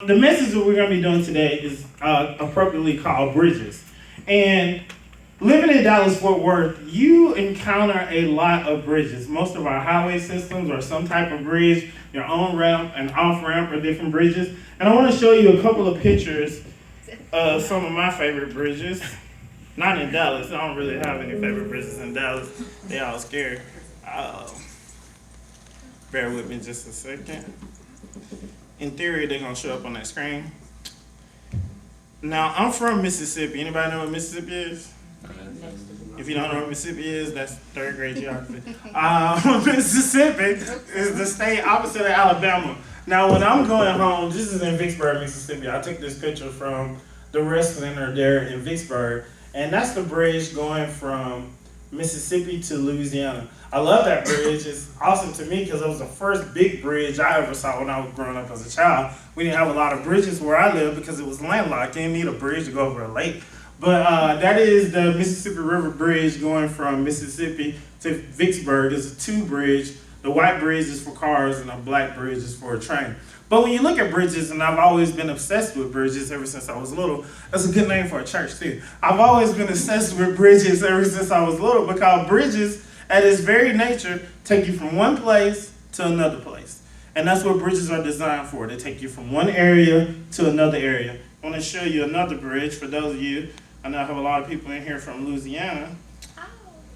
The message that we're going to be doing today is appropriately called bridges. And living in Dallas-Fort Worth, you encounter a lot of bridges. Most of our highway systems are some type of bridge, your own ramp and off-ramp or different bridges. And I want to show you a couple of pictures of some of my favorite bridges. Not in Dallas. I don't really have any favorite bridges in Dallas. They all scary. Bear with me just a second. In theory, they're going to show up on that screen. Now, I'm from Mississippi. Anybody know what Mississippi is? If you don't know what Mississippi is, that's third grade geography. Mississippi is the state opposite of Alabama. Now, when I'm going home, this is in Vicksburg, Mississippi. I took this picture from the rest center there in Vicksburg, and that's the bridge going from Mississippi to Louisiana. I love that bridge. It's awesome to me because it was the first big bridge I ever saw when I was growing up as a child. We didn't have a lot of bridges where I lived because it was landlocked. You didn't need a bridge to go over a lake. But that is the Mississippi River Bridge going from Mississippi to Vicksburg. It's a two bridge. The white bridge is for cars and the black bridge is for a train. But when you look at bridges, and I've always been obsessed with bridges ever since I was little, that's a good name for a church too. I've always been obsessed with bridges ever since I was little because bridges, at its very nature, take you from one place to another place. And that's what bridges are designed for. They take you from one area to another area. I want to show you another bridge for those of you. I know I have a lot of people in here from Louisiana.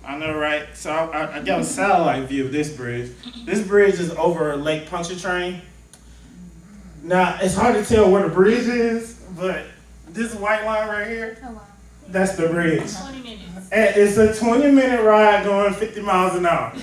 I know, right? So I got a satellite view of this bridge. This bridge is over Lake Pontchartrain. Now, it's hard to tell where the bridge is, but this white line right here, that's the bridge. 20 minutes. And it's a 20-minute ride going 50 miles an hour.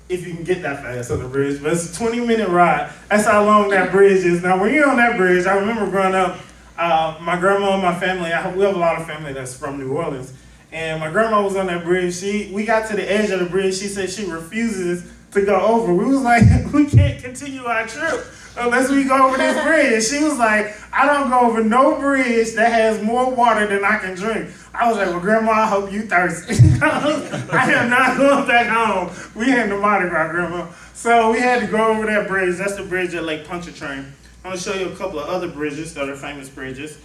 If you can get that fast on the bridge, but it's a 20-minute ride. That's how long that bridge is. Now, when you're on that bridge, I remember growing up, my grandma and my family, we have a lot of family that's from New Orleans, and my grandma was on that bridge. We got to the edge of the bridge. She said she refuses to go over. We was like, we can't continue our trip unless we go over this bridge. She was like, I don't go over no bridge that has more water than I can drink. I was like, well, Grandma, I hope you thirsty. I am not going back home. We had no Mardi Gras, Grandma. So we had to go over that bridge. That's the bridge at Lake Pontchartrain. I'm going to show you a couple of other bridges that are famous bridges.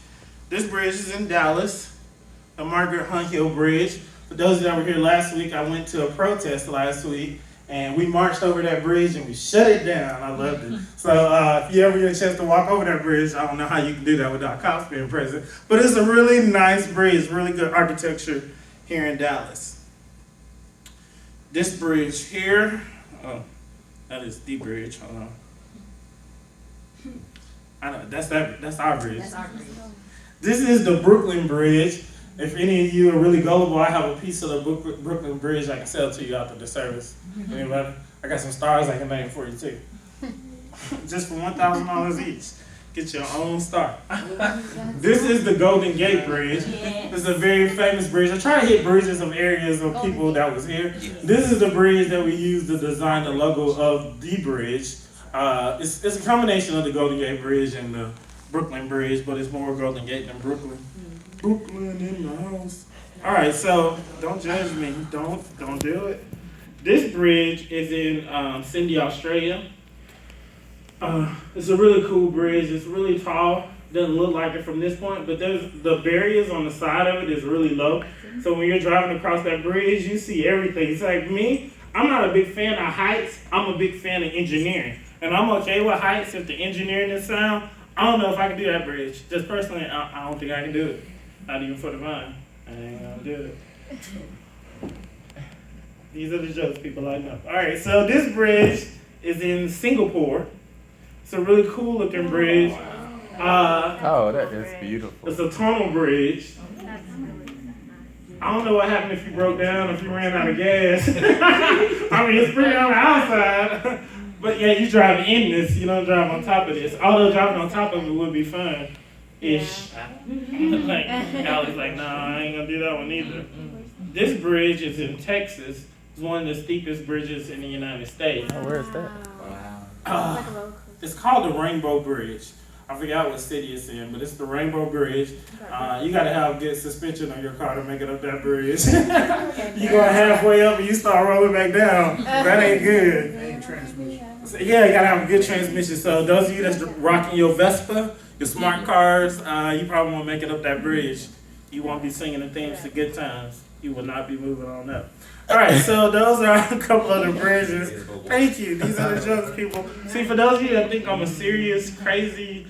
This bridge is in Dallas, the Margaret Hunt Hill Bridge. For those that were here last week, I went to a protest last week, and we marched over that bridge and we shut it down. I loved it. So if you ever get a chance to walk over that bridge, I don't know how you can do that without cops being present. But it's a really nice bridge, really good architecture here in Dallas. This bridge here, that is the bridge. Hold on. I know, that's our bridge. That's our bridge. This is the Brooklyn Bridge. If any of you are really gullible, I have a piece of the Brooklyn Bridge I can sell to you after the service. Anybody? I got some stars I can name for you too. Just for $1,000 each. Get your own star. This is the Golden Gate Bridge. It's a very famous bridge. I try to hit bridges of areas of people that was here. This is the bridge that we used to design the logo of the bridge. It's a combination of the Golden Gate Bridge and the Brooklyn Bridge, but it's more Golden Gate than Brooklyn. Brooklyn in the house. All right, so don't judge me. Don't do it. This bridge is in Sydney, Australia. It's a really cool bridge. It's really tall. Doesn't look like it from this point, but there's the barriers on the side of it is really low. So when you're driving across that bridge, you see everything. It's like me. I'm not a big fan of heights. I'm a big fan of engineering, and I'm okay with heights if the engineering is sound. I don't know if I can do that bridge. Just personally, I don't think I can do it. Not even for the vine. I ain't gonna do it. These are the jokes people like know. All right, so this bridge is in Singapore. It's a really cool looking bridge. That is beautiful. It's a tunnel bridge. I don't know what happened if you broke down, if you ran out of gas. I mean, it's pretty on the outside. But yeah, you drive in this, you don't drive on top of this. Although driving on top of it would be fun. Ish. Like, Alex like, nah, I ain't gonna do that one either. This bridge is in Texas. It's one of the steepest bridges in the United States. Oh, where is that? Wow. It's called the Rainbow Bridge. I forgot what city it's in, but it's the Rainbow Bridge. You gotta have good suspension on your car to make it up that bridge. You go halfway up and you start rolling back down. That ain't good. Transmission. So, yeah, you gotta have a good transmission. So those of you that's rocking your Vespa, Your smart cars, you probably won't make it up that bridge. You won't be singing the themes to Good Times. You will not be moving on up. All right, so those are a couple of the bridges. Thank you. These are the jokes, people. See, for those of you that think I'm a serious pastor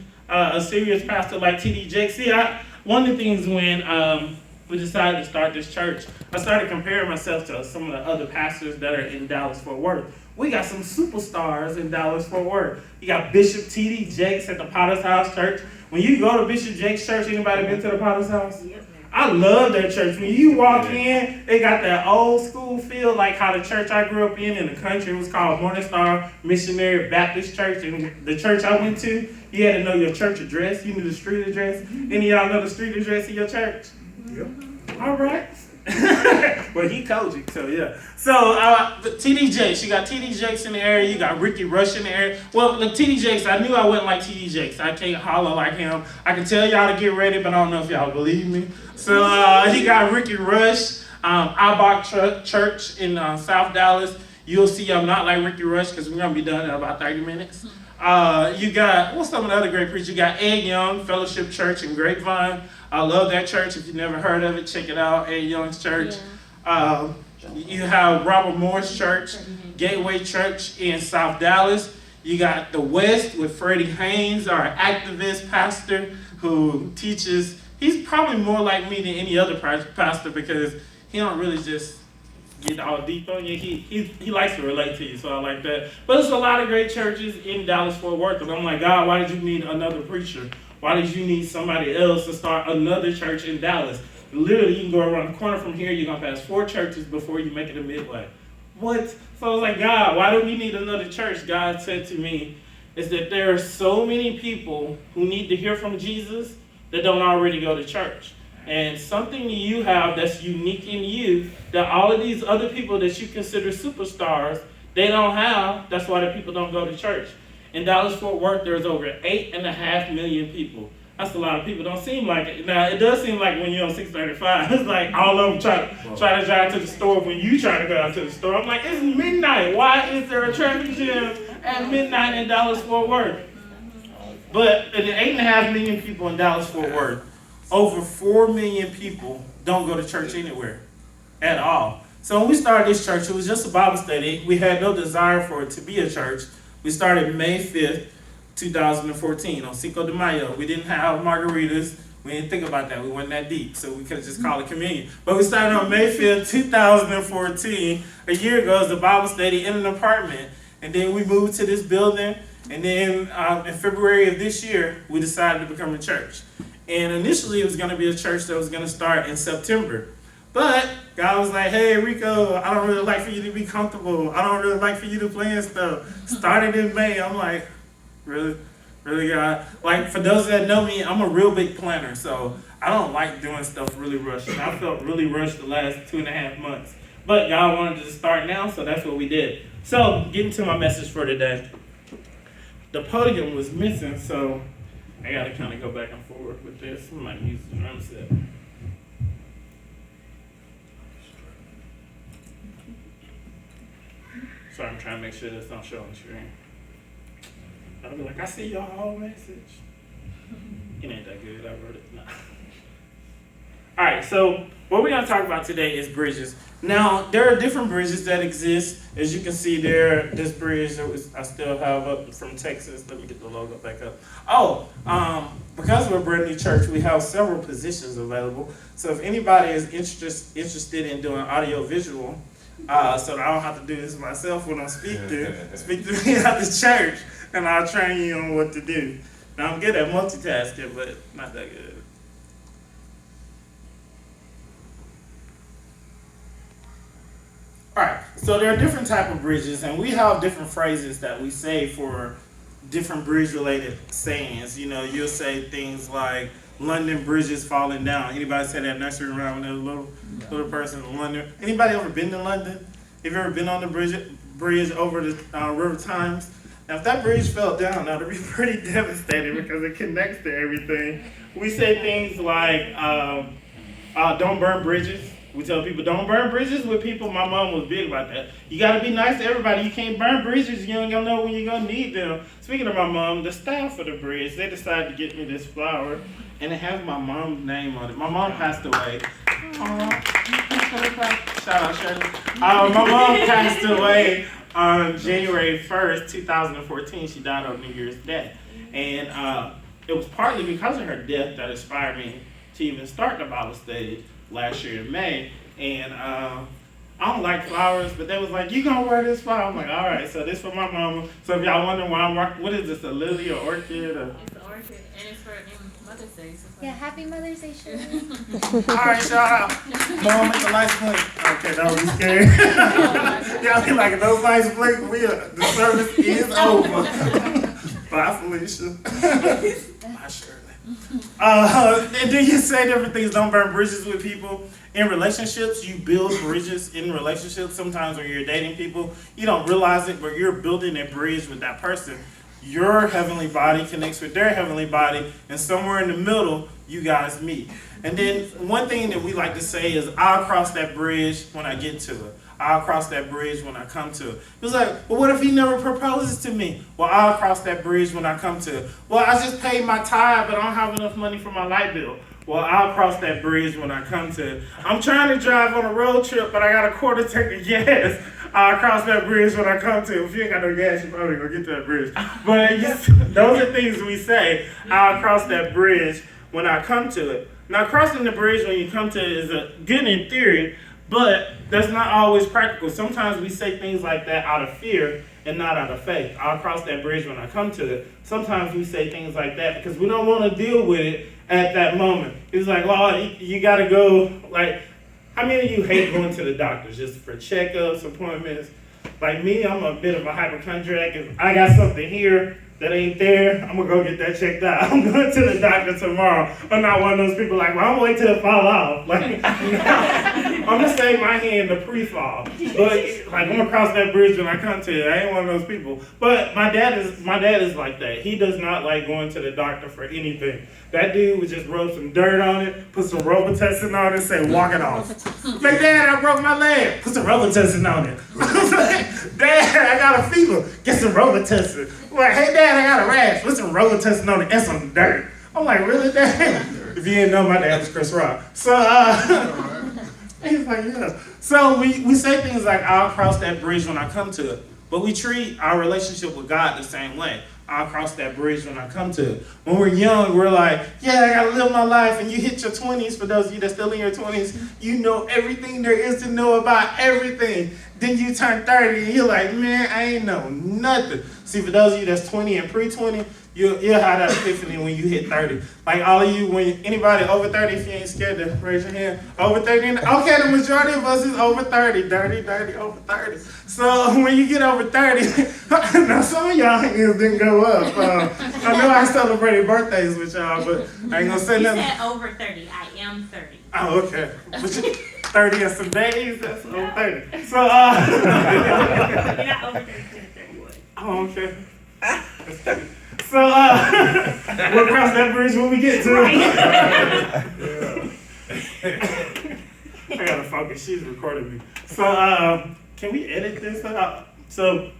like T.D. Jakes, see, one of the things when we decided to start this church, I started comparing myself to some of the other pastors that are in Dallas-Fort Worth. We got some superstars in Dallas-Fort Worth. You got Bishop T.D. Jakes at the Potter's House Church. When you go to Bishop Jakes' church, anybody been to the Potter's House? Yep. I love that church. When you walk in, they got that old school feel, like how the church I grew up in the country was called Morning Star Missionary Baptist Church. And the church I went to, you had to know your church address. You knew the street address. Any of y'all know the street address of your church? Yep. All right. Well, he coaching, so yeah. So, T.D. Jakes, you got T.D. Jakes in the area, you got Ricky Rush in the area. Well, look, T.D. Jakes, I knew I wouldn't like T.D. Jakes. I can't holler like him. I can tell y'all to get ready, but I don't know if y'all believe me. So, he got Ricky Rush, Ibach Church in South Dallas. You'll see I'm not like Ricky Rush because we're going to be done in about 30 minutes. You got, what's some of the other great preachers? You got Ed Young, Fellowship Church in Grapevine. I love that church. If you've never heard of it, check it out, Ed Young's church. Yeah. You have Robert Moore's church, Gateway Church in South Dallas. You got the West with Freddie Haynes, our activist pastor who teaches. He's probably more like me than any other pastor because he don't really just get all deep on you. He likes to relate to you, so I like that. But there's a lot of great churches in Dallas-Fort Worth, and I'm like, God, why did you need another preacher? Why did you need somebody else to start another church in Dallas? Literally, you can go around the corner from here, you're going to pass 4 churches before you make it to Midway. What? So I was like, God, why do we need another church? God said to me, is that there are so many people who need to hear from Jesus that don't already go to church. And something you have that's unique in you that all of these other people that you consider superstars, they don't have. That's why the people don't go to church. In Dallas-Fort Worth, there's over 8.5 million people. That's a lot of people. Don't seem like it. Now, it does seem like when you're on 635, it's like all of them try to drive to the store when you try to go out to the store. I'm like, it's midnight. Why is there a traffic jam at midnight in Dallas-Fort Worth? But the 8.5 million people in Dallas-Fort Worth, over 4 million people don't go to church anywhere at all. So when we started this church, it was just a Bible study. We had no desire for it to be a church. We started May 5th, 2014 on Cinco de Mayo. We didn't have margaritas. We didn't think about that. We weren't that deep, so we could just call it communion. But we started on May 5th, 2014, a year ago, as a Bible study in an apartment. And then we moved to this building. And then in February of this year, we decided to become a church. And initially, it was going to be a church that was going to start in September. But God was like, hey, Rico, I don't really like for you to be comfortable. I don't really like for you to plan stuff. Started in May. I'm like, really? Really, God? Like, for those that know me, I'm a real big planner. So I don't like doing stuff really rushed. And I felt really rushed the last 2.5 months. But God wanted to start now, so that's what we did. So getting to my message for today. The podium was missing, so I got to kind of go back and forth with this. I might use the drum set. Sorry, I'm trying to make sure this don't show on the screen. I'll be like, I see your whole message. It ain't that good. I wrote it. Nah. All right, so what we're going to talk about today is bridges. Now, there are different bridges that exist. As you can see there, this bridge that I still have up from Texas. Let me get the logo back up. Because we're a brand new church, we have several positions available. So if anybody is interested in doing audio visual, so that I don't have to do this myself when I speak to me at the church, and I'll train you on what to do. Now, I'm good at multitasking, but not that good. All right, so there are different type of bridges, and we have different phrases that we say for different bridge-related sayings. You know, you'll say things like, London Bridge is falling down. Anybody say that nursery rhyme when they were little person in London? Anybody ever been to London? Have you ever been on the bridge over the River Thames? Now, if that bridge fell down, that would be pretty devastating because it connects to everything. We say things like, don't burn bridges. We tell people don't burn bridges with people. My mom was big about that. You gotta be nice to everybody. You can't burn bridges. You ain't gonna know when you're gonna need them. Speaking of my mom, the staff for the bridge, they decided to get me this flower, and it has my mom's name on it. My mom passed away. Shout out Shirley. My mom passed away on January 1st, 2014. She died on New Year's Day, and it was partly because of her death that inspired me to even start the Bible study last year in May. And I don't like flowers, but they was like, you gonna wear this flower? I'm like, all right, so this for my mama. So if y'all wondering why I'm rocking, what is this, a lily or orchid? Or? It's an orchid, and it's for Mother's Day. So Yeah, happy Mother's Day, Shirley. All right, shout out. Mom, make the lights blink. Okay, that would be scary. Y'all be like, those lights blink, the service is over. Bye, Felicia. Bye, Shirley. And then you say different things, don't burn bridges with people. In relationships, you build bridges in relationships. Sometimes when you're dating people, you don't realize it, but you're building a bridge with that person. Your heavenly body connects with their heavenly body, and somewhere in the middle, you guys meet. And then one thing that we like to say is, I'll cross that bridge when I get to it. I'll cross that bridge when I come to it. It was like, well, what if he never proposes to me? Well, I'll cross that bridge when I come to it. Well, I just paid my tithe, but I don't have enough money for my light bill. Well, I'll cross that bridge when I come to it. I'm trying to drive on a road trip, but I got a quarter tank of gas. I'll cross that bridge when I come to it. If you ain't got no gas, you probably gonna get to that bridge. But those are things we say. I'll cross that bridge when I come to it. Now, crossing the bridge when you come to it is good in theory, but that's not always practical. Sometimes we say things like that out of fear and not out of faith. I'll cross that bridge when I come to it. Sometimes we say things like that because we don't want to deal with it at that moment. It's like, well, you got to go, like, how many of you hate going to the doctors just for checkups, appointments? Like me, I'm a bit of a hypochondriac. If I got something here that ain't there, I'm gonna go get that checked out. I'm going to the doctor tomorrow. I'm not one of those people like, well, I'm gonna wait till it fall off. Like, no, I'm gonna save my hand to pre-fall. But like, I'm gonna cross that bridge when I come to it. I ain't one of those people. But my dad is like that. He does not like going to the doctor for anything. That dude would just rub some dirt on it, put some Robitussin on it, and say, walk it off. Like, Dad, I broke my leg. Put some Robitussin on it. Dad, I got a fever. Get some Robitussin. Like, hey, Dad, I got a rash. Put some Robitussin on it and some dirt. I'm like, really, Dad? If you didn't know, my dad was Chris Rock. So, he's like, yeah. So we say things like, I'll cross that bridge when I come to it. But we treat our relationship with God the same way. I'll cross that bridge when I come to it. When we're young, we're like, yeah, I gotta live my life. And you hit your 20s, for those of you that's still in your 20s, you know everything there is to know about everything. Then you turn 30 and you're like, man, I ain't know nothing. See, for those of you that's 20 and pre-20, you'll have that epiphany when you hit 30. Like all of you, when anybody over 30, if you ain't scared to raise your hand, over 30, okay, the majority of us is over 30, dirty, over 30. So when you get over 30, now some of y'all hands didn't go up. I know I celebrated birthdays with y'all, but I ain't gonna say nothing. You said over 30, I am 30. Oh, okay. 30 and some days, that's over 30. So, You're not over 30, you're 31. Oh, okay. So, we'll cross that bridge when we get to it. I gotta focus, she's recording me. So, can we edit this out? So,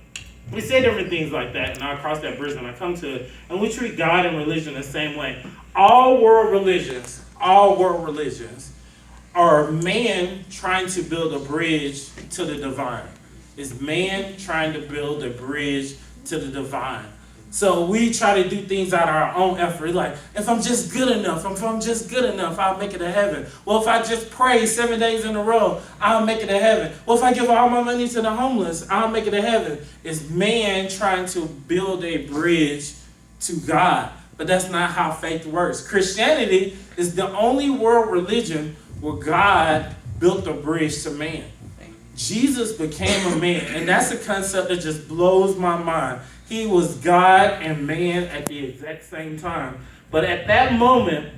we say different things like that, and I'll cross that bridge when I come to it. And we treat God and religion the same way. All world religions are man trying to build a bridge to the divine. It's man trying to build a bridge to the divine. So we try to do things out of our own effort. Like, if I'm just good enough, I'll make it to heaven. Well, if I just pray 7 days in a row, I'll make it to heaven. Well, if I give all my money to the homeless, I'll make it to heaven. It's man trying to build a bridge to God. But that's not how faith works. Christianity is the only world religion where God built a bridge to man. Jesus became a man, and that's a concept that just blows my mind. He was God and man at the exact same time. But at that moment,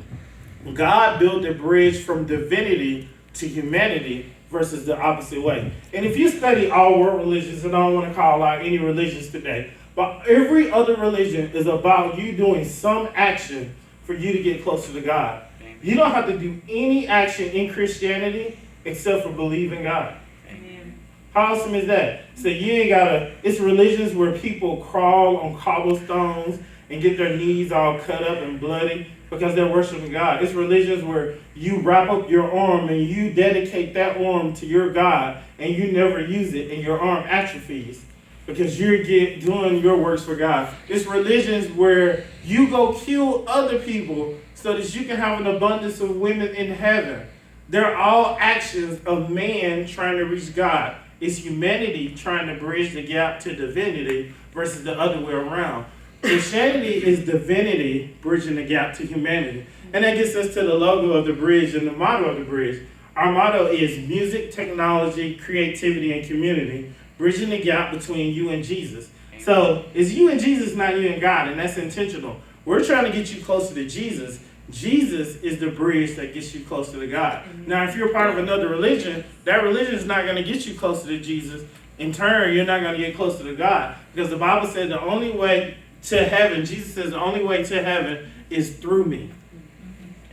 God built a bridge from divinity to humanity versus the opposite way. And if you study all world religions, and I don't want to call out any religions today, but every other religion is about you doing some action for you to get closer to God. You don't have to do any action in Christianity except for believing God. Amen. How awesome is that? So you ain't gotta, it's religions where people crawl on cobblestones and get their knees all cut up and bloody because they're worshiping God. It's religions where you wrap up your arm and you dedicate that arm to your God and you never use it and your arm atrophies because you're doing your works for God. It's religions where you go kill other people so that you can have an abundance of women in heaven. They're all actions of man trying to reach God. It's humanity trying to bridge the gap to divinity versus the other way around. Christianity is divinity bridging the gap to humanity. And that gets us to the logo of the bridge and the motto of the bridge. Our motto is music, technology, creativity, and community, bridging the gap between you and Jesus. So it's you and Jesus, not you and God, and that's intentional. We're trying to get you closer to Jesus. Jesus is the bridge that gets you closer to God. Now, if you're part of another religion, that religion is not going to get you closer to Jesus. In turn, you're not going to get closer to God. Because the Bible said the only way to heaven, Jesus says the only way to heaven is through me.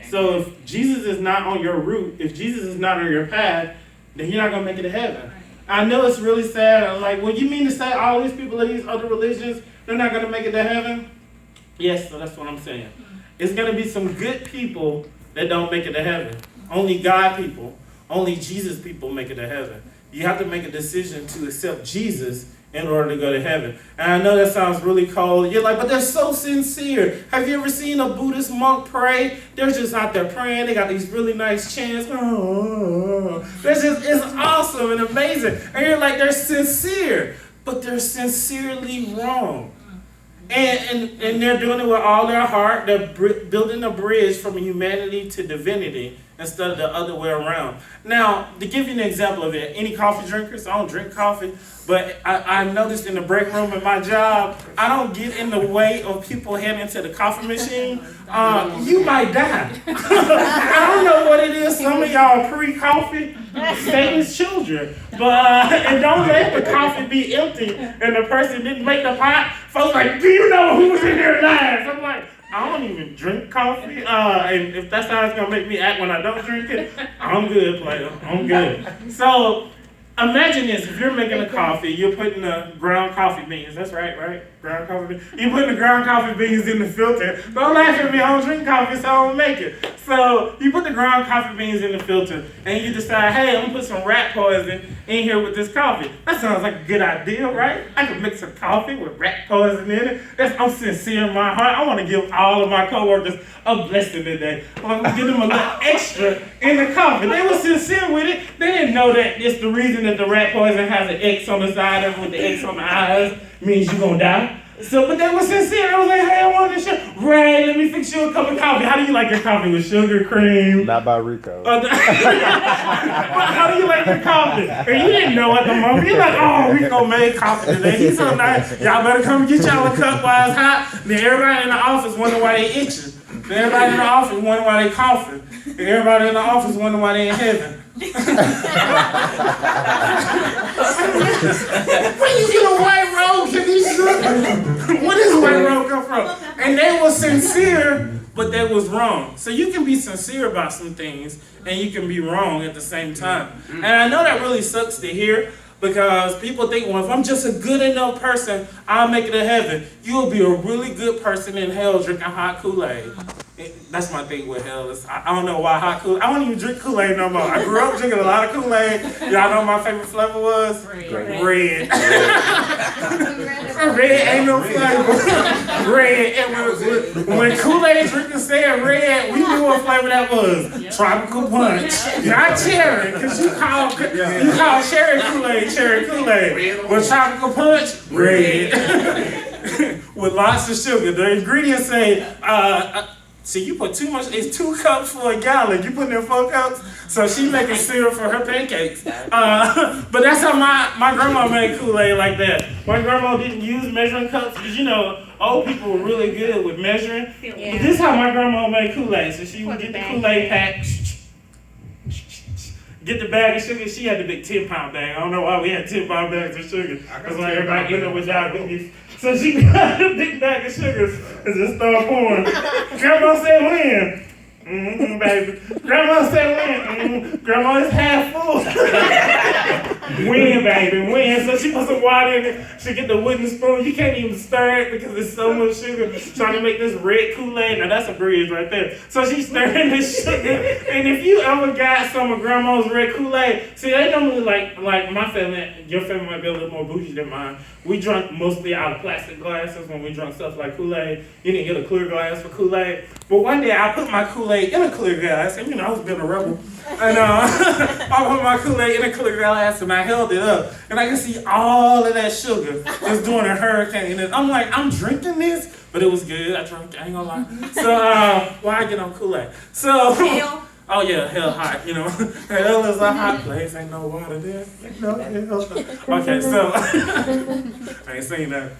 So if Jesus is not on your route, if Jesus is not on your path, then you're not going to make it to heaven. I know it's really sad. I'm like, well, you mean to say all these people of these other religions, they're not going to make it to heaven? Yes, so that's what I'm saying. It's going to be some good people that don't make it to heaven. Only God people, only Jesus people make it to heaven. You have to make a decision to accept Jesus in order to go to heaven. And I know that sounds really cold. You're like, but they're so sincere. Have you ever seen a Buddhist monk pray? They're just out there praying. They got these really nice chants. It's awesome and amazing. And you're like, they're sincere, but they're sincerely wrong. And they're doing it with all their heart. They're building a bridge from humanity to divinity instead of the other way around. Now, to give you an example of it, any coffee drinkers? I don't drink coffee, but I noticed in the break room at my job, I don't get in the way of people heading to the coffee machine. You might die. I don't know what it is. Some of y'all pre-coffee, Satan's children. But and don't let the coffee be empty and the person didn't make the pot. Folks like, do you know who was in there last? I'm like, I don't even drink coffee. And if that's how it's gonna make me act when I don't drink it, I'm good, player. I'm good. So imagine this: if you're making a coffee, you're putting the ground coffee beans. That's right? Ground coffee beans. You're putting the ground coffee beans in the filter. Don't laugh at me. I don't drink coffee, so I don't make it. So you put the ground coffee beans in the filter, and you decide, hey, I'm gonna put some rat poison in here with this coffee. That sounds like a good idea, right? I could mix some coffee with rat poison in it. I'm sincere in my heart. I want to give all of my coworkers a blessing today. I'm gonna give them a little extra in the coffee. They were sincere with it. They didn't know that it's the reason that the rat poison has an X on the side of it with the X on the eyes means you're gonna die. So, but they were sincere. I was like, hey, I want this shit. Ray, let me fix you a cup of coffee. How do you like your coffee? With sugar, cream? Not by Reco. How do you like your coffee? And you didn't know at the moment. You're like, oh, Reco made coffee today. He's so nice. Y'all better come get y'all a cup while it's hot. Then everybody in the office wonder why they itching. Then everybody in the office wonder why they coughing. And everybody in the office wonder why they in heaven. When you get a white robe, can you see? Where does white robe come from? And they were sincere, but they was wrong. So you can be sincere about some things, and you can be wrong at the same time. And I know that really sucks to hear, because people think, well, if I'm just a good enough person, I'll make it to heaven. You'll be a really good person in hell drinking hot Kool-Aid. That's my thing with hell. I don't know why hot Kool-Aid. I don't even drink Kool-Aid no more. I grew up drinking a lot of Kool-Aid. Y'all know what my favorite flavor was? Red. Red ain't no flavor. Red. When Kool-Aid drinkers said red, we knew what flavor that was. Tropical punch. Not cherry, because you call cherry Kool-Aid. But tropical punch, red. With lots of sugar. The ingredients say, see, you put too much, it's 2 cups for a gallon. You put in 4 cups? So she making syrup for her pancakes. But that's how my grandma made Kool-Aid like that. My grandma didn't use measuring cups because, old people were really good with measuring. Yeah. But this is how my grandma made Kool-Aid. So she would get the Kool-Aid pack, get the bag of sugar. She had the big 10-pound bag. I don't know why we had 10-pound bags of sugar. Because like everybody ended up with diabetes. So she got a big bag of sugars and just started pouring. Grandma said, when? Baby. Grandma said win. Grandma is half full. Win, baby, win. So she put some water in it. She get the wooden spoon. You can't even stir it because there's so much sugar. Trying to make this red Kool-Aid. Now that's a bridge right there. So she's stirring this sugar. And if you ever got some of Grandma's red Kool-Aid, see, they normally like my family, your family might be a little more bougie than mine. We drunk mostly out of plastic glasses when we drunk stuff like Kool-Aid. You didn't get a clear glass for Kool-Aid. But one day I put my Kool-Aid in a clear glass, and I was being a rebel. And I put my Kool-Aid in a clear glass and I held it up. And I could see all of that sugar just doing a hurricane. And I'm like, I'm drinking this? But it was good. I drank it, I ain't gonna lie. So, why I get on Kool-Aid? So, Hell. Oh yeah, hell hot, Hell is a hot place, ain't no water there. Ain't no hell. Okay, so, I ain't seen that.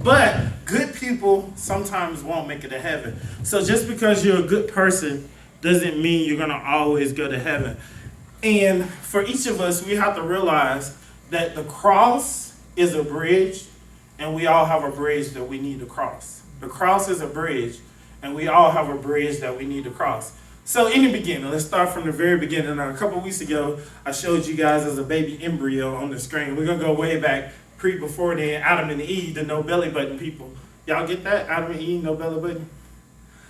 But good people sometimes won't make it to heaven. So just because you're a good person doesn't mean you're gonna always go to heaven. And for each of us, we have to realize that the cross is a bridge, and we all have a bridge that we need to cross. The cross is a bridge, and we all have a bridge that we need to cross. So in the beginning, let's start from the very beginning. Now, a couple weeks ago, I showed you guys as a baby embryo on the screen. We're gonna go way back, before then, Adam and Eve, the no belly button people. Y'all get that? Adam and Eve, no belly button?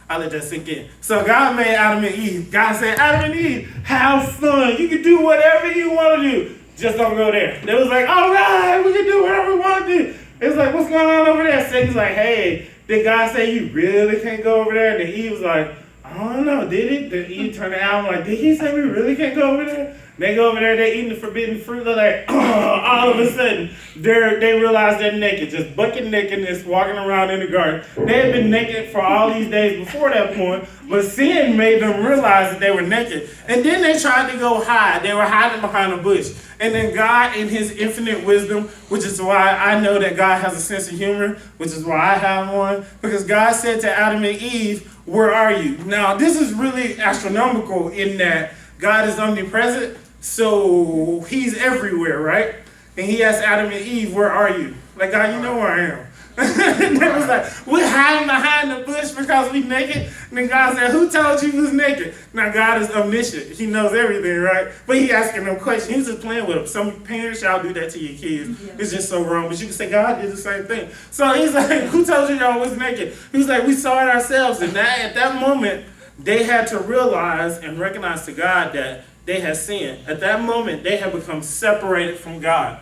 I let that sink in. So God made Adam and Eve. God said, Adam and Eve, have fun. You can do whatever you want to do. Just don't go there. They was like, all right, we can do whatever we want to do. It's like, what's going on over there? Satan's like, hey, did God say you really can't go over there? And then Eve was like, I don't know, did it? Then Eve turned around like, did he say we really can't go over there? They go over there, they're eating the forbidden fruit. They're like, all of a sudden, they realize they're naked, just bucket nakedness, walking around in the garden. They had been naked for all these days before that point, but sin made them realize that they were naked. And then they tried to go hide. They were hiding behind a bush. And then God, in his infinite wisdom, which is why I know that God has a sense of humor, which is why I have one, because God said to Adam and Eve, where are you? Now, this is really astronomical in that God is omnipresent. So he's everywhere, right? And he asked Adam and Eve, where are you? Like, God, you know where I am. And they was like, we're hiding behind the bush because we naked. And then God said, who told you you was naked? Now, God is omniscient. He knows everything, right? But he asking them questions. He's just playing with them. Some parents, y'all do that to your kids. Yeah. It's just so wrong. But you can say, God did the same thing. So he's like, who told you y'all was naked? He was like, we saw it ourselves. And at that moment, they had to realize and recognize to God that they had sinned. At that moment, they had become separated from God.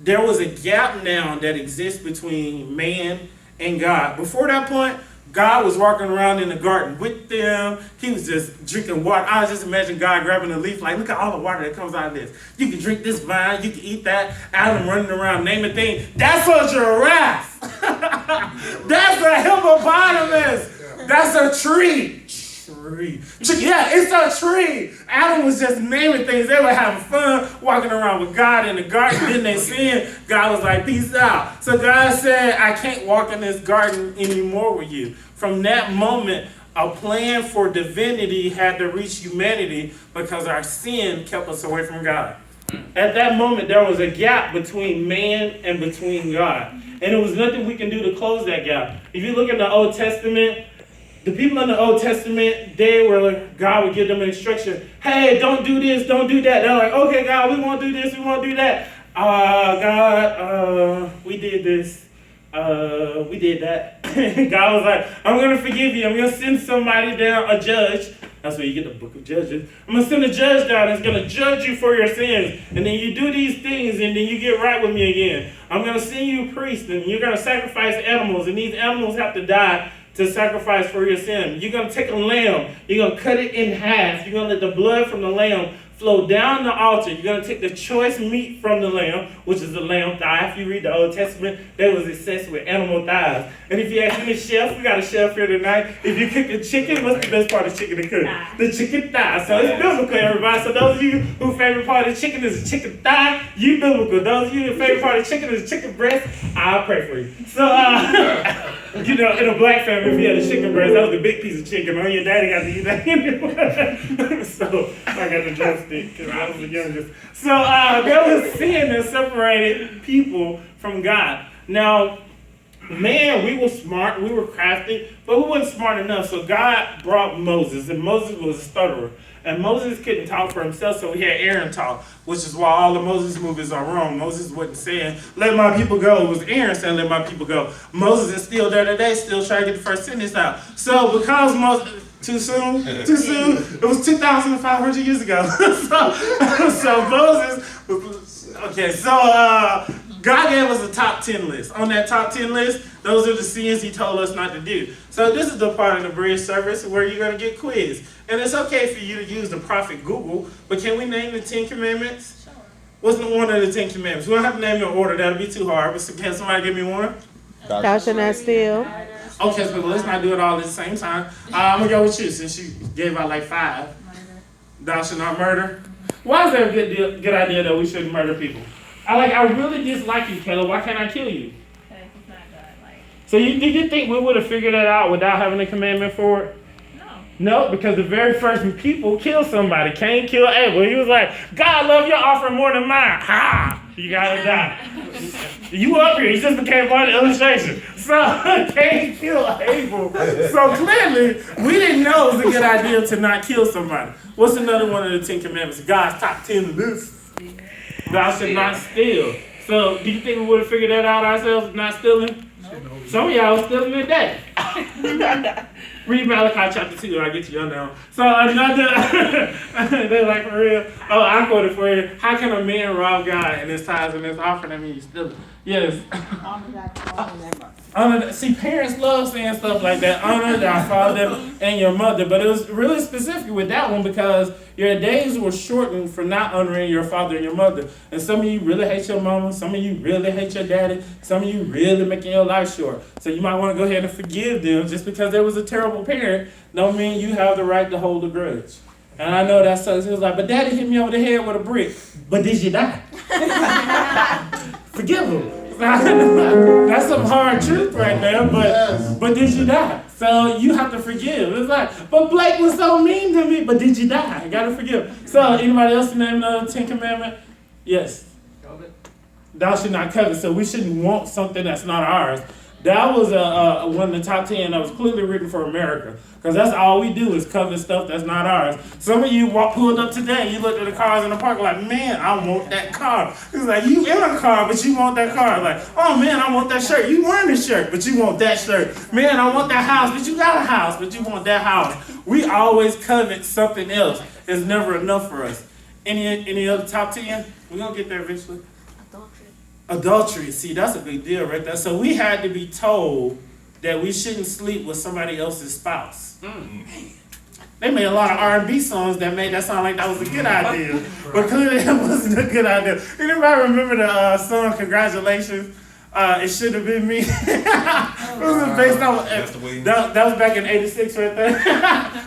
There was a gap now that exists between man and God. Before that point, God was walking around in the garden with them. He was just drinking water. I just imagine God grabbing a leaf, like, look at all the water that comes out of this. You can drink this vine, you can eat that. Adam running around, naming things. That's a giraffe. That's a hippopotamus. That's a tree. Yeah, it's a tree. Adam was just naming things. They were having fun, walking around with God in the garden. Then they sinned. God was like, peace out. So God said, I can't walk in this garden anymore with you. From that moment, a plan for divinity had to reach humanity because our sin kept us away from God. At that moment, there was a gap between man and between God. And there was nothing we can do to close that gap. If you look at the Old Testament, the people in the Old Testament, God would give them an instruction. Hey, don't do this, don't do that. They're like, okay, God, we won't do this, we won't do that. God, we did this. We did that. God was like, I'm going to forgive you. I'm going to send somebody down, a judge. That's where you get the book of Judges. I'm going to send a judge down that's going to judge you for your sins. And then you do these things and then you get right with me again. I'm going to send you a priest and you're going to sacrifice animals. And these animals have to die to sacrifice for your sin. You're going to take a lamb. You're going to cut it in half. You're going to let the blood from the lamb flow down the altar. You're going to take the choice meat from the lamb, which is the lamb thigh. If you read the Old Testament, they was obsessed with animal thighs. And if you ask any chef, we got a chef here tonight. If you cook a chicken, what's the best part of chicken to cook? The chicken thigh. So it's biblical, everybody. So those of you whose favorite part of chicken is chicken thigh, you biblical. Those of you whose favorite part of chicken is chicken breast, I'll pray for you. So, in a black family, if you had a chicken breast, that was a big piece of chicken. Your daddy got to eat that anyway. So I got the drumstick because I was the youngest. So there was sin that separated people from God. Now, Man, we were smart, we were crafty, but we weren't smart enough. So God brought Moses, and Moses was a stutterer. And Moses couldn't talk for himself, so he had Aaron talk, which is why all the Moses movies are wrong. Moses wasn't saying, let my people go. It was Aaron saying, let my people go. Moses is still there today, still trying to get the first sentence out. So because Moses, too soon? Too soon? It was 2,500 years ago. so Moses, okay, so God gave us a top 10 list. On that top 10 list, those are the sins he told us not to do. So this is the part of the bridge service where you're going to get quizzed. And it's okay for you to use the prophet Google, but can we name the 10 commandments? Sure. What's the order of the 10 commandments? We don't have to name them in order. That'll be too hard. But can somebody give me one? Thou shalt not steal. Okay, so let's not do it all at the same time. I'm going to go with you since you gave out like 5. Murder. Thou shalt not murder. Why is that a good idea that we shouldn't murder people? I really dislike you, Caleb. Why can't I kill you? Okay, he's not God-like. So did you think we would have figured that out without having a commandment for it? No, because the very first people killed somebody. Cain killed Abel. He was like, God love your offering more than mine. Ha! You gotta die. You up here. He just became part of the illustration. So Cain killed Abel. So clearly, we didn't know it was a good idea to not kill somebody. What's another one of the 10 commandments? God's top 10 list. Thou should not steal. So do you think we would have figured that out ourselves, not stealing? No. Some of y'all are stealing today. Read Malachi chapter 2, I'll get you on that one. So another, they're like, for real. Oh, I quoted for you. How can a man rob God in his tithes and his offering? I mean, you still, yes. See, parents love saying stuff like that. Honor thy father and your mother. But it was really specific with that one because your days were shortened for not honoring your father and your mother. And some of you really hate your mama. Some of you really hate your daddy. Some of you really making your life short. So you might want to go ahead and forgive them just because there was a terrible parent. Don't mean you have the right to hold a grudge. And I know that sucks. He was like, but daddy hit me over the head with a brick. But did you die? Forgive him. That's some hard truth right there, but did you die? So you have to forgive. It's like, but Blake was so mean to me, but did you die? I gotta forgive. So anybody else name another 10 commandment? Yes. Covet. Thou should not covet. So we shouldn't want something that's not ours. That was one of the top 10 that was clearly written for America. Because that's all we do is covet stuff that's not ours. Some of you pulled up today, you looked at the cars in the park like, man, I want that car. It's like, you in a car, but you want that car. Like, oh man, I want that shirt. You wearing the shirt, but you want that shirt. Man, I want that house, but you got a house, but you want that house. We always covet something else. It's never enough for us. Any other top 10? We're going to get there eventually. Adultery, see, that's a big deal right there. So we had to be told that we shouldn't sleep with somebody else's spouse. They made a lot of R&B songs that made that sound like that was a good idea, but clearly it wasn't a good idea. Anybody remember the song "Congratulations"? It should have been me. It was based on that was back in '86 right there.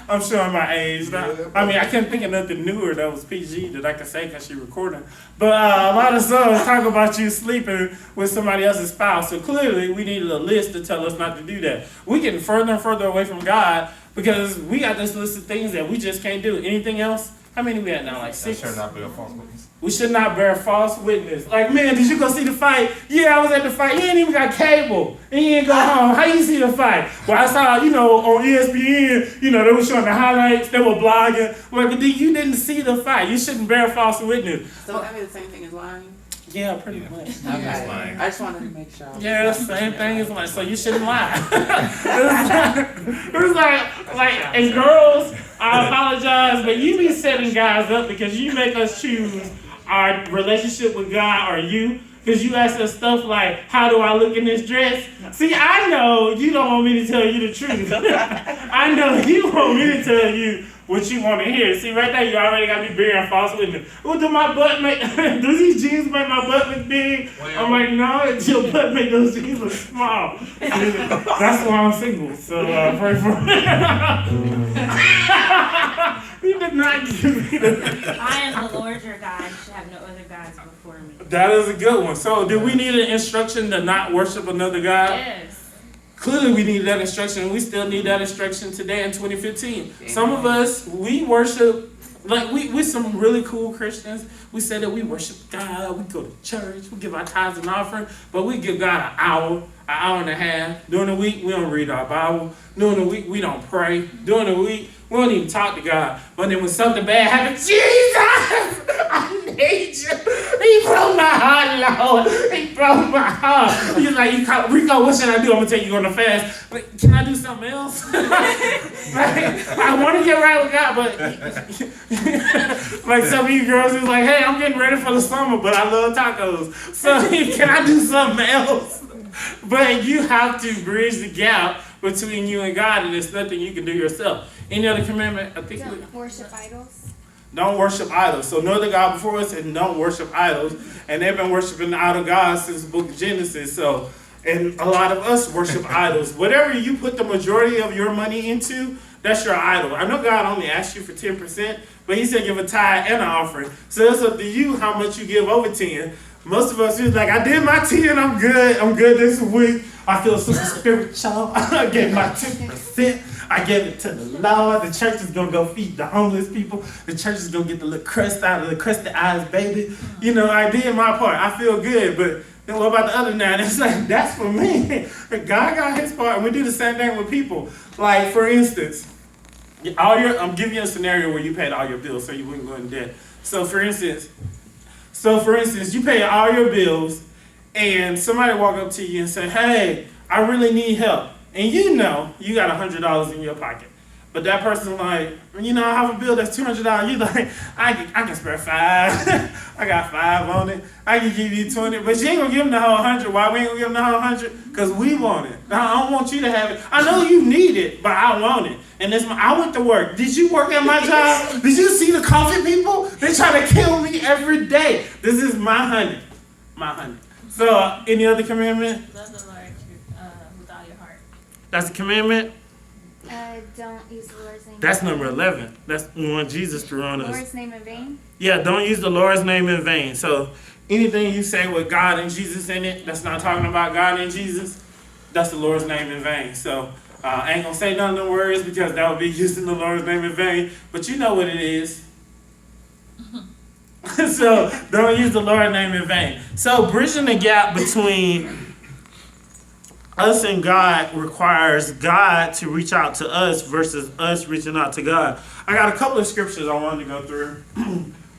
I'm showing my age. I mean, I can't think of nothing newer that was PG that I could say because she recording. But a lot of songs talk about you sleeping with somebody else's spouse. So clearly, we needed a list to tell us not to do that. We're getting further and further away from God because we got this list of things that we just can't do. Anything else? How many we at now? Like 6? Should not be a false witness. We should not bear false witness. Like, man, did you go see the fight? Yeah, I was at the fight. You ain't even got cable. And you ain't go home. How you see the fight? Well, I saw, on ESPN, they were showing the highlights. They were blogging. Well, but you didn't see the fight. You shouldn't bear false witness. So that mean the same thing as lying? Yeah, pretty much. Okay. I just wanted to make sure. Yeah, that's the same thing as lying. So you shouldn't lie. It was like, and girls, I apologize, but you be setting guys up because you make us choose our relationship with God or you. Because you ask us stuff like, how do I look in this dress? See, I know you don't want me to tell you the truth. I know you want me to tell you what you want to hear. See, right there, you already got me bearing false witness. Oh, do my butt make, do these jeans make my butt look big? Well, I'm like, no, your butt make those jeans look small. That's why I'm single, so pray for me. He did not give me the... I am the Lord your God. You should have no other gods before me. That is a good one. So, do we need an instruction to not worship another God? Yes. Clearly, we need that instruction. We still need that instruction today in 2015. Amen. Some of us, we worship Like we some really cool Christians. We say that we worship God, we go to church, we give our tithes and offering, but we give God an hour and a half. During the week, we don't read our Bible. During the week, we don't pray. During the week, we don't even talk to God. But then when something bad happens, Jesus, I need you. He broke my heart, Lord. He broke my heart. He's like, Reco, what should I do? I'm going to take you on the fast. But can I do something else? Like, I want to get right with God, but like some of you girls is like, hey, I'm getting ready for the summer, but I love tacos. So can I do something else? But you have to bridge the gap between you and God, and there's nothing you can do yourself. Any other commandment? I think Don't worship idols. Don't worship idols. So know the God before us and don't worship idols. And they've been worshiping the idol gods since the book of Genesis. So, and a lot of us worship idols. Whatever you put the majority of your money into, that's your idol. I know God only asked you for 10%, but he said give a tithe and an offering. So it's up to you how much you give over 10. Most of us is like, I did my 10, I'm good this week. I feel super spiritual. I gave my 10%. I gave it to the Lord. The church is going to go feed the homeless people. The church is going to get the little crust out of the crusted eyes, baby. You know, I did my part. I feel good. But then what about the other 9? It's like, that's for me. God got his part. And we do the same thing with people. Like, for instance, I'm giving you a scenario where you paid all your bills so you wouldn't go in debt. So for instance, you pay all your bills and somebody walk up to you and say, hey, I really need help. And you know you got $100 in your pocket. But that person's like, you know, I have a bill that's $200. You like, I can spare $5. I got $5 on it. I can give you $20. But you ain't gonna give them the whole $100. Why we ain't gonna give them the whole $100? Because we want it. I don't want you to have it. I know you need it, but I want it. And I went to work. Did you work at my job? Did you see the coffee people? They try to kill me every day. This is my honey. My honey. So, any other commandment? Love the Lord with all your heart. That's a commandment? Don't use the Lord's name. That's number 11. That's the one Jesus threw on us. Lord's name in vain. Yeah, don't use the Lord's name in vain. So anything you say with God and Jesus in it, that's not talking about God and Jesus, that's the Lord's name in vain. So I ain't gonna say none of them words because that would be using the Lord's name in vain. But you know what it is. So don't use the Lord's name in vain. So bridging the gap between us and God requires God to reach out to us versus us reaching out to God. I got a couple of scriptures I wanted to go through.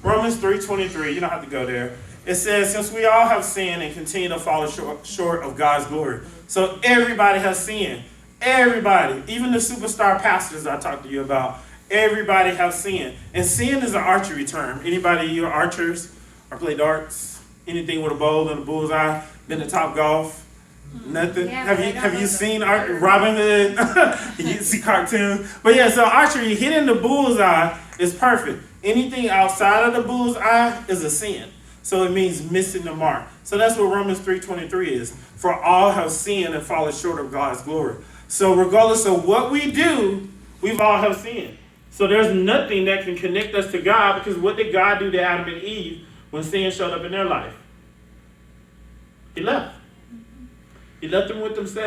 Romans 3:23, you don't have to go there. It says, since we all have sinned and continue to fall short of God's glory. So everybody has sinned. Everybody, even the superstar pastors I talked to you about, everybody has sinned. And sin is an archery term. Anybody, you archers or play darts? Anything with a bow and a bullseye? Been to Top Golf? Nothing. Yeah, have you seen Robin Hood? You see cartoons. But yeah, so archery, hitting the bullseye is perfect. Anything outside of the bullseye is a sin. So it means missing the mark. So that's what Romans 3:23 is. For all have sinned and fallen short of God's glory. So regardless of what we do, we've all have sinned. So there's nothing that can connect us to God, because what did God do to Adam and Eve when sin showed up in their life? He left. He left them with themselves.